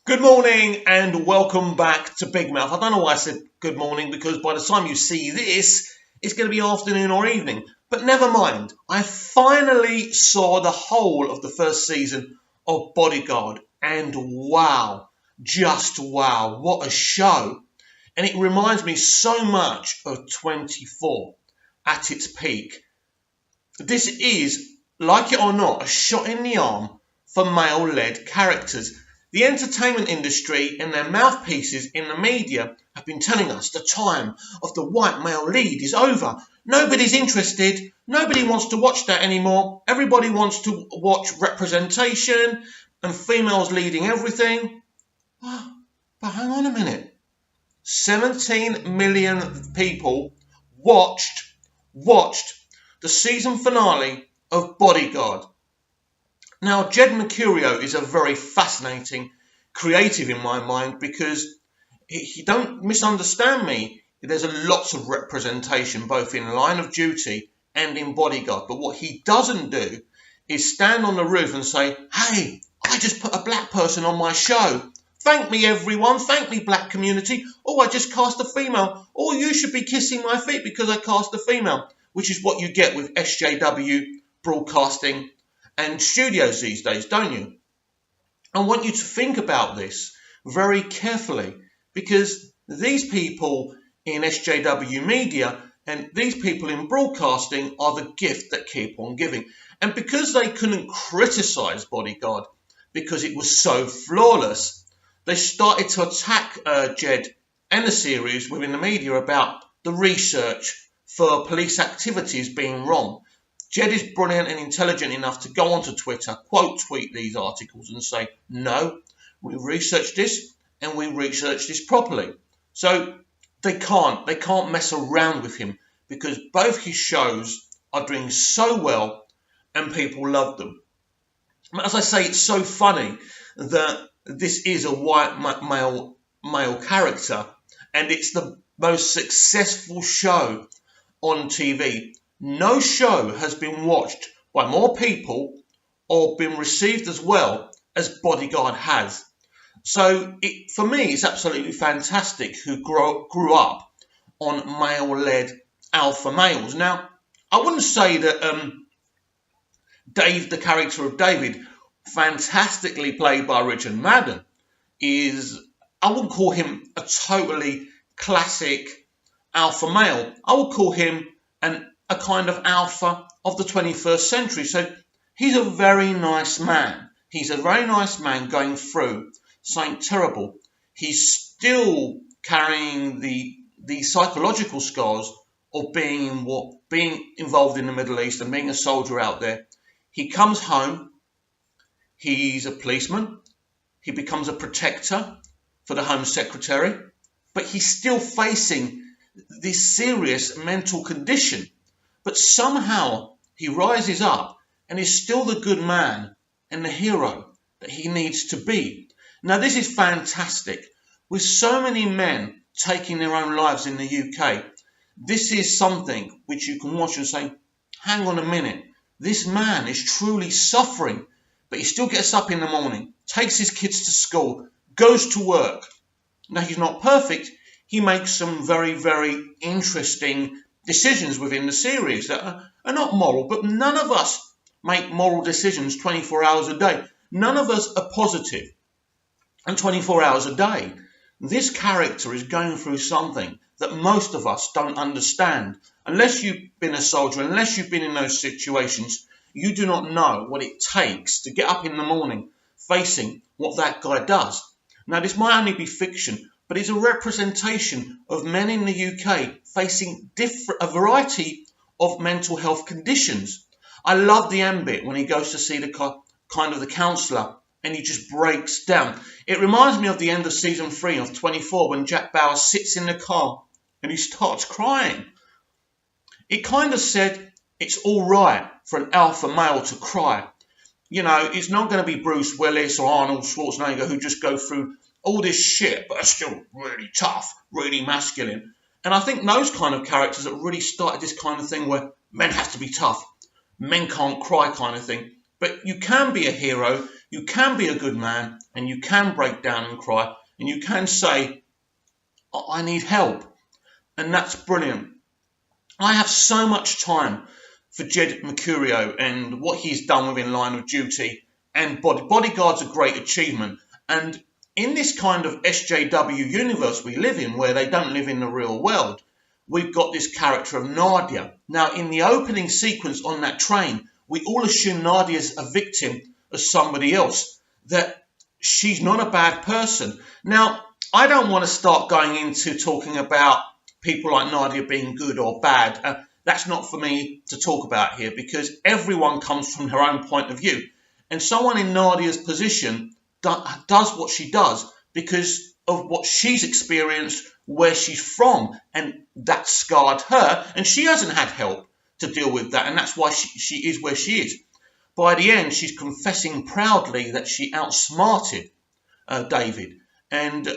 Good morning and welcome back to Big Mouth. I don't know why I said good morning because by the time you see this, it's going to be afternoon or evening. But never mind. I finally saw the whole of the first season of Bodyguard and wow, just wow, what a show. And it reminds me so much of 24 at its peak. This is, like it or not, a shot in the arm for male-led characters. The entertainment industry and their mouthpieces in the media have been telling us the time of the white male lead is over. Nobody's interested. Nobody wants to watch that anymore. Everybody wants to watch representation and females leading everything. But hang on a minute. 17 million people watched the season finale of Bodyguard. Now, Jed Mercurio is a very fascinating creative in my mind because he don't misunderstand me. There's a lots of representation both in Line of Duty and in Bodyguard. But what he doesn't do is stand on the roof and say, hey, I just put a black person on my show. Thank me, everyone. Thank me, black community. Oh, I just cast a female. Oh, you should be kissing my feet because I cast a female, which is what you get with SJW broadcasting and studios these days, don't you? I want you to think about this very carefully because these people in SJW media and these people in broadcasting are the gift that keep on giving. And because they couldn't criticize Bodyguard because it was so flawless, they started to attack Jed and the series within the media about the research for police activities being wrong. Jed is brilliant and intelligent enough to go onto Twitter, quote tweet these articles and say, no, we researched this and we researched this properly. So they can't mess around with him because both his shows are doing so well and people love them. As I say, it's so funny that this is a white male character and it's the most successful show on TV. No show has been watched by more people or been received as well as Bodyguard has. So for me, it's absolutely fantastic who grew up on male-led alpha males. Now, I wouldn't say that Dave, the character of David, fantastically played by Richard Madden, I wouldn't call him a totally classic alpha male. I would call him a kind of alpha of the 21st century. So he's a very nice man. He's a very nice man going through something terrible. He's still carrying the psychological scars of being involved in the Middle East and being a soldier out there. He comes home. He's a policeman. He becomes a protector for the Home Secretary. But he's still facing this serious mental condition. But somehow he rises up and is still the good man and the hero that he needs to be. Now, this is fantastic. With so many men taking their own lives in the UK, this is something which you can watch and say, hang on a minute, this man is truly suffering, but he still gets up in the morning, takes his kids to school, goes to work. Now, he's not perfect. He makes some very, very interesting decisions within the series that are not moral, but none of us make moral decisions 24 hours a day. None of us are positive and 24 hours a day. This character is going through something that most of us don't understand. Unless you've been a soldier, unless you've been in those situations, you do not know what it takes to get up in the morning facing what that guy does. Now, this might only be fiction, but it's a representation of men in the UK facing a variety of mental health conditions. I love the end bit when he goes to see the counsellor and he just breaks down. It reminds me of the end of season 3 of 24 when Jack Bauer sits in the car and he starts crying. It kind of said it's all right for an alpha male to cry. You know, it's not going to be Bruce Willis or Arnold Schwarzenegger who just go through all this shit, but are still really tough, really masculine. And I think those kind of characters that really started this kind of thing where men have to be tough, men can't cry kind of thing. But you can be a hero, You can be a good man, and you can break down and cry, and you can say, I need help. And that's brilliant. I have so much time for Jed Mercurio and what he's done within Line of Duty, and Bodyguard's a great achievement. And in this kind of SJW universe we live in, where they don't live in the real world, we've got this character of Nadia. Now, in the opening sequence on that train, we all assume Nadia's a victim of somebody else, that she's not a bad person. Now, I don't want to start going into talking about people like Nadia being good or bad. That's not for me to talk about here, because everyone comes from their own point of view. And someone in Nadia's position does what she does because of what she's experienced, where she's from, and that scarred her, and she hasn't had help to deal with that, and that's why she is where she is. By the end, she's confessing proudly that she outsmarted David, and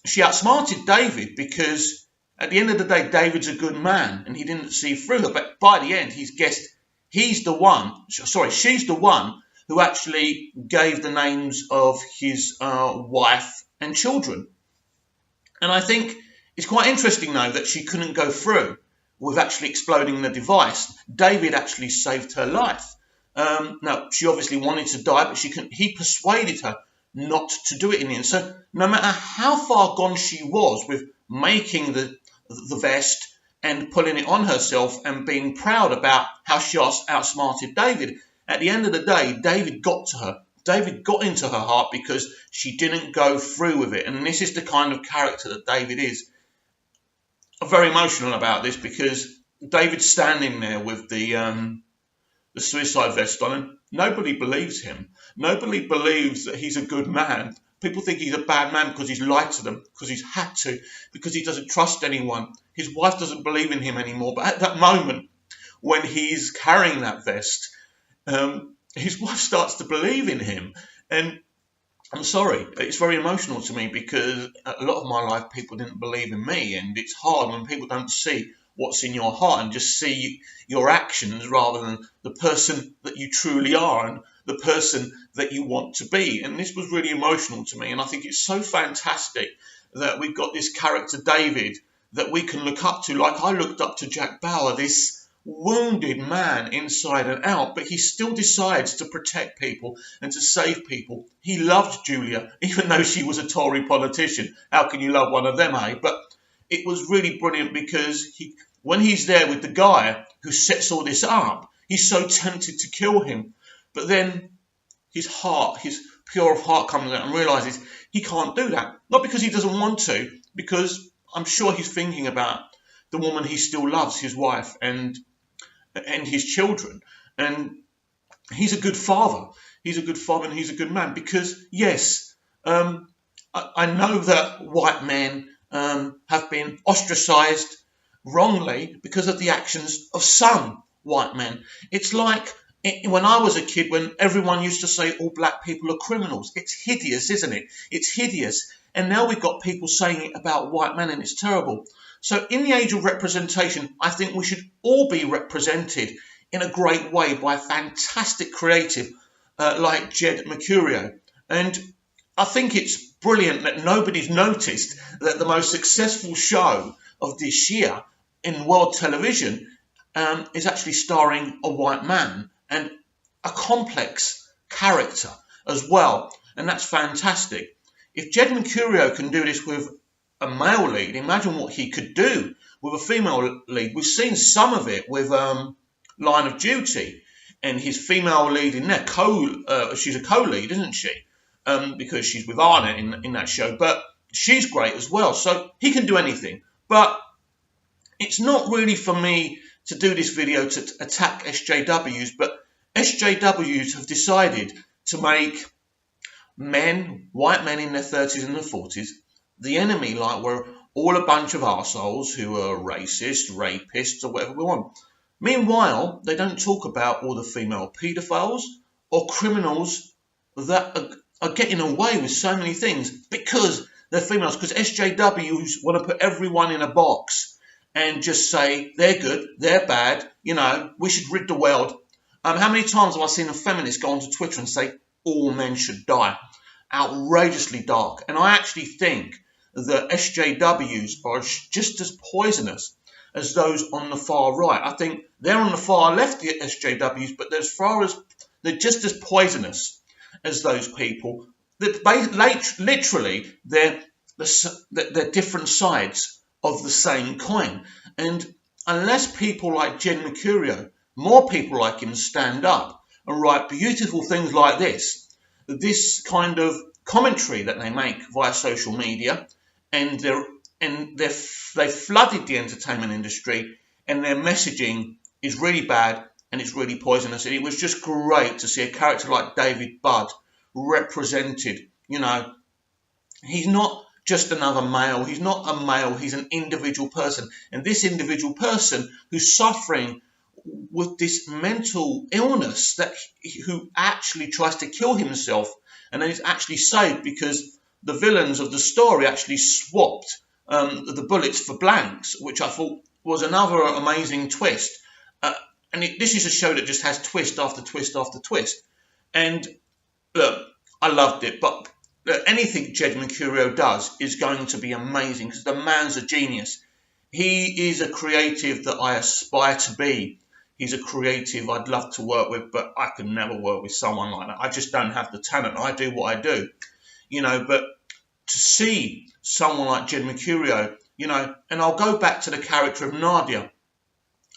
she outsmarted David because at the end of the day, David's a good man, and he didn't see through her, but by the end, she's the one who actually gave the names of his wife and children. And I think it's quite interesting, though, that she couldn't go through with actually exploding the device. David actually saved her life. Now, she obviously wanted to die, but she couldn't. He persuaded her not to do it in the end. So no matter how far gone she was with making the vest and putting it on herself and being proud about how she outsmarted David, at the end of the day, David got to her. David got into her heart because she didn't go through with it. And this is the kind of character that David is. I'm very emotional about this because David's standing there with the suicide vest on, and nobody believes him. Nobody believes that he's a good man. People think he's a bad man because he's lied to them, because he's had to, because he doesn't trust anyone. His wife doesn't believe in him anymore. But at that moment, when he's carrying that vest, his wife starts to believe in him. And I'm sorry, it's very emotional to me because a lot of my life people didn't believe in me, and it's hard when people don't see what's in your heart and just see your actions rather than the person that you truly are and the person that you want to be. And this was really emotional to me, and I think it's so fantastic that we've got this character David that we can look up to, like I looked up to Jack Bauer, this wounded man inside and out, but he still decides to protect people and to save people. He loved Julia, even though she was a Tory politician. How can you love one of them, eh? But it was really brilliant because when he's there with the guy who sets all this up, he's so tempted to kill him. But then his pure of heart comes out and realizes he can't do that. Not because he doesn't want to, because I'm sure he's thinking about the woman he still loves, his wife, and his children. And he's a good father. He's a good father and he's a good man because, yes, I know that white men have been ostracized wrongly because of the actions of some white men. It's like when I was a kid, when everyone used to say all black people are criminals. It's hideous, isn't it? It's hideous. And now we've got people saying it about white men, and it's terrible. So in the age of representation, I think we should all be represented in a great way by a fantastic creative like Jed Mercurio. And I think it's brilliant that nobody's noticed that the most successful show of this year in world television is actually starring a white man and a complex character as well. And that's fantastic. If Jed Mercurio can do this with a male lead, imagine what he could do with a female lead. We've seen some of it with Line of Duty, and his female lead in there, she's a co-lead, isn't she? Because she's with Arnett in that show, but she's great as well. So he can do anything. But it's not really for me to do this video to attack SJWs, but SJWs have decided to make white men in their 30s and their 40s, the enemy, like we're all a bunch of arseholes who are racist, rapists, or whatever we want. Meanwhile, they don't talk about all the female paedophiles or criminals that are getting away with so many things because they're females. Because SJWs want to put everyone in a box and just say they're good, they're bad, we should rid the world. How many times have I seen a feminist go onto Twitter and say, all men should die. Outrageously dark. And I actually think that SJWs are just as poisonous as those on the far right. I think they're on the far left, the SJWs, but as far as they're just as poisonous as those people. Literally, they're different sides of the same coin. And unless people like Jed Mercurio, more people like him, stand up and write beautiful things like this kind of commentary that they make via social media, and they've flooded the entertainment industry, and their messaging is really bad and it's really poisonous. And it was just great to see a character like David Budd represented. You know, he's not just another male. He's not a male. He's an individual person. And this individual person who's suffering with this mental illness, who actually tries to kill himself, and then is actually saved because the villains of the story actually swapped the bullets for blanks, which I thought was another amazing twist. This is a show that just has twist after twist after twist. And look, I loved it. But anything Jed Mercurio does is going to be amazing because the man's a genius. He is a creative that I aspire to be. He's a creative I'd love to work with, but I could never work with someone like that. I just don't have the talent. I do what I do, you know. But to see someone like Jed Mercurio, you know, and I'll go back to the character of Nadia.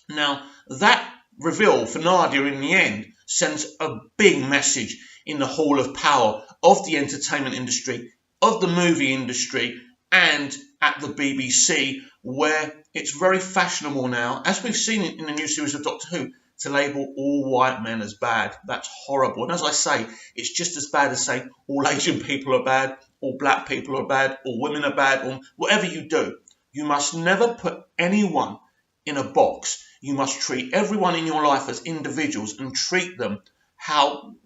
Now, that reveal for Nadia in the end sends a big message in the hall of power of the entertainment industry, of the movie industry, and at the BBC, where it's very fashionable now, as we've seen in the new series of Doctor Who, to label all white men as bad. That's horrible. And as I say, it's just as bad as saying all Asian people are bad, all black people are bad, all women are bad, or whatever you do. You must never put anyone in a box. You must treat everyone in your life as individuals and treat them how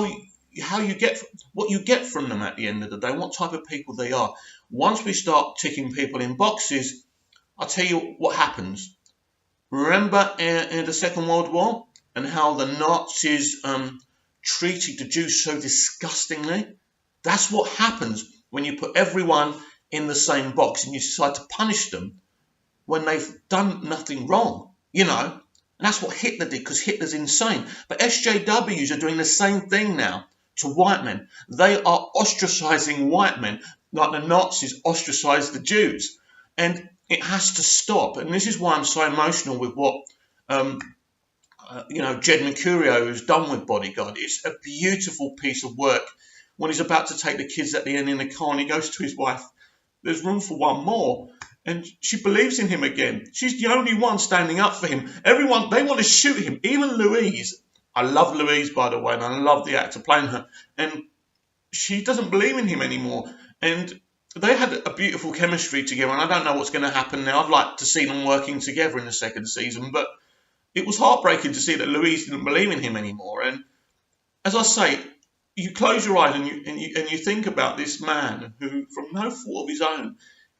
you get what you get from them at the end of the day, what type of people they are. Once we start ticking people in boxes, I'll tell you what happens. Remember in the Second World War and how the Nazis treated the Jews so disgustingly? That's what happens when you put everyone in the same box and you decide to punish them when they've done nothing wrong, you know. And that's what Hitler did, because Hitler's insane. But SJWs are doing the same thing now to white men. They are ostracizing white men like the Nazis ostracized the Jews. And it has to stop. And this is why I'm so emotional with what Jed Mercurio has done with Bodyguard. It's a beautiful piece of work. When he's about to take the kids at the end in the car and he goes to his wife, there's room for one more. And she believes in him again. She's the only one standing up for him. Everyone, they want to shoot him. Even Louise. I love Louise, by the way, and I love the actor playing her. And she doesn't believe in him anymore. And they had a beautiful chemistry together, and I don't know what's going to happen now. I'd like to see them working together in the second season, but it was heartbreaking to see that Louise didn't believe in him anymore. And as I say, you close your eyes and you think about this man who, from no fault of his own,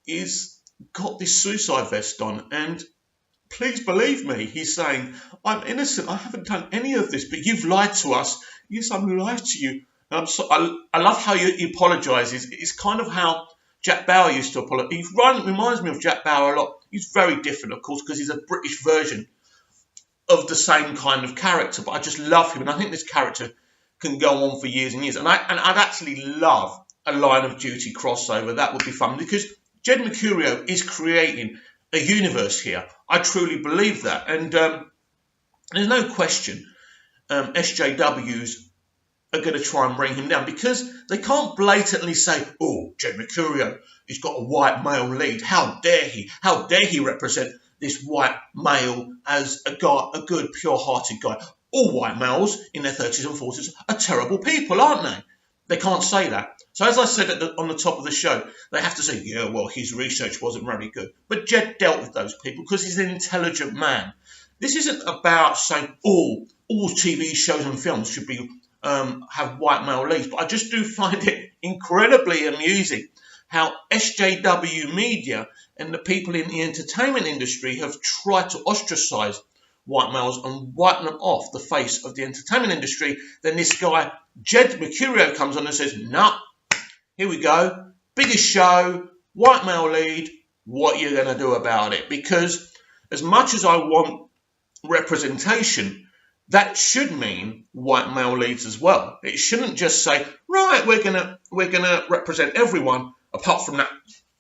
is got this suicide vest on, and please believe me, he's saying, I'm innocent, I haven't done any of this, but you've lied to us. Yes, I've lied to you. And I love how he apologises. It's kind of how Jack Bauer used to apologise. He reminds me of Jack Bauer a lot. He's very different, of course, because he's a British version of the same kind of character, but I just love him, and I think this character can go on for years and years. And I'd actually love a Line of Duty crossover. That would be fun, because Jed Mercurio is creating a universe here. I truly believe that. And there's no question SJWs are going to try and bring him down, because they can't blatantly say, oh, Jed Mercurio, he's got a white male lead. How dare he? How dare he represent this white male as a guy, a good, pure-hearted guy? All white males in their 30s and 40s are terrible people, aren't they? They can't say that. So as I said on the top of the show, they have to say, yeah, well, his research wasn't very good. But Jed dealt with those people because he's an intelligent man. This isn't about saying all TV shows and films should be have white male leads. But I just do find it incredibly amusing how SJW media and the people in the entertainment industry have tried to ostracize white males and wipe them off the face of the entertainment industry, then this guy, Jed Mercurio, comes on and says, nah, here we go, biggest show, white male lead, what are you going to do about it? Because as much as I want representation, that should mean white male leads as well. It shouldn't just say, right, we're gonna represent everyone apart from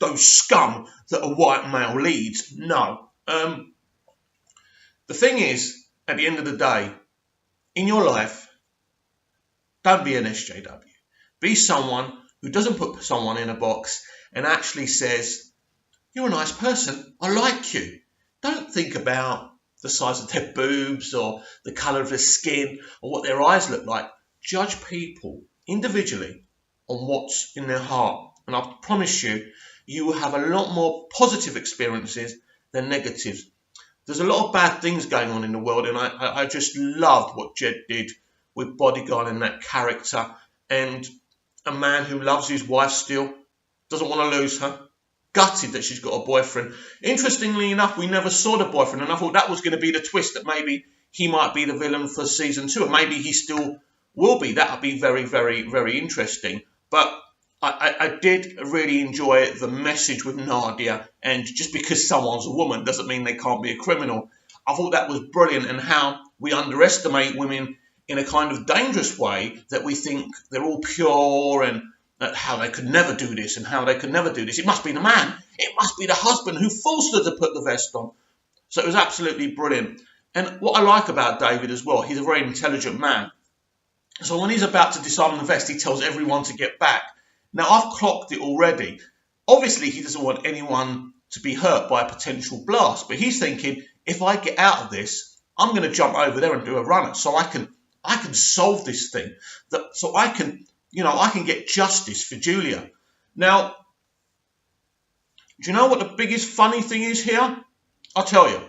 those scum that are white male leads. No. The thing is, at the end of the day, in your life, don't be an SJW. Be someone who doesn't put someone in a box and actually says, you're a nice person, I like you. Don't think about the size of their boobs or the colour of their skin or what their eyes look like. Judge people individually on what's in their heart. And I promise you, you will have a lot more positive experiences than negatives. There's a lot of bad things going on in the world, and I just loved what Jed did with Bodyguard and that character. And a man who loves his wife still, doesn't want to lose her, gutted that she's got a boyfriend. Interestingly enough, we never saw the boyfriend, and I thought that was going to be the twist, that maybe he might be the villain for season 2, and maybe he still will be. That would be very, very, very interesting. But I did really enjoy the message with Nadia, and just because someone's a woman doesn't mean they can't be a criminal. I thought that was brilliant, and how we underestimate women in a kind of dangerous way, that we think they're all pure and how they could never do this and how they could never do this. It must be the man. It must be the husband who forced her to put the vest on. So it was absolutely brilliant. And what I like about David as well, he's a very intelligent man. So when he's about to disarm the vest, he tells everyone to get back. Now, I've clocked it already. Obviously, he doesn't want anyone to be hurt by a potential blast. But he's thinking, if I get out of this, I'm going to jump over there and do a runner so I can solve this thing. So I can get justice for Julia. Now, do you know what the biggest funny thing is here? I'll tell you.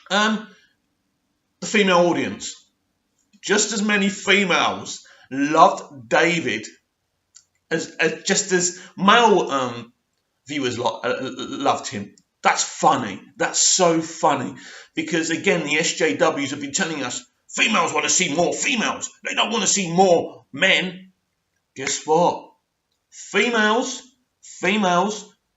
The female audience. Just as many females loved David as male viewers loved him. That's funny. That's so funny. Because, again, the SJWs have been telling us females want to see more females. They don't want to see more men. Guess what? Females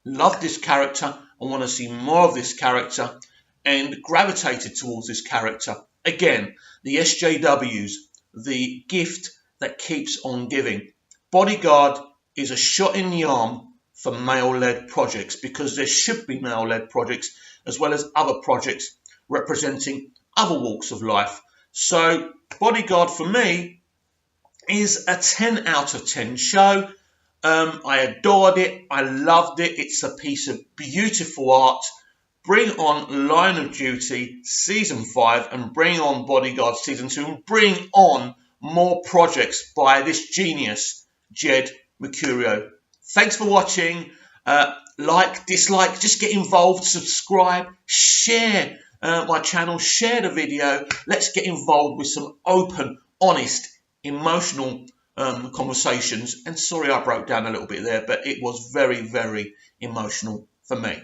love this character and want to see more of this character and gravitated towards this character. Again, the SJWs, the gift that keeps on giving. Bodyguard is a shot in the arm for male-led projects, because there should be male-led projects as well as other projects representing other walks of life. So Bodyguard for me is a 10 out of 10 show. I adored it. I loved it. It's a piece of beautiful art. Bring on Line of Duty Season 5 and bring on Bodyguard Season 2 and bring on more projects by this genius, Jed Mercurio. Thanks for watching. Like, dislike, just get involved, subscribe, share my channel, share the video. Let's get involved with some open, honest, emotional conversations. And sorry I broke down a little bit there, but it was very, very emotional for me.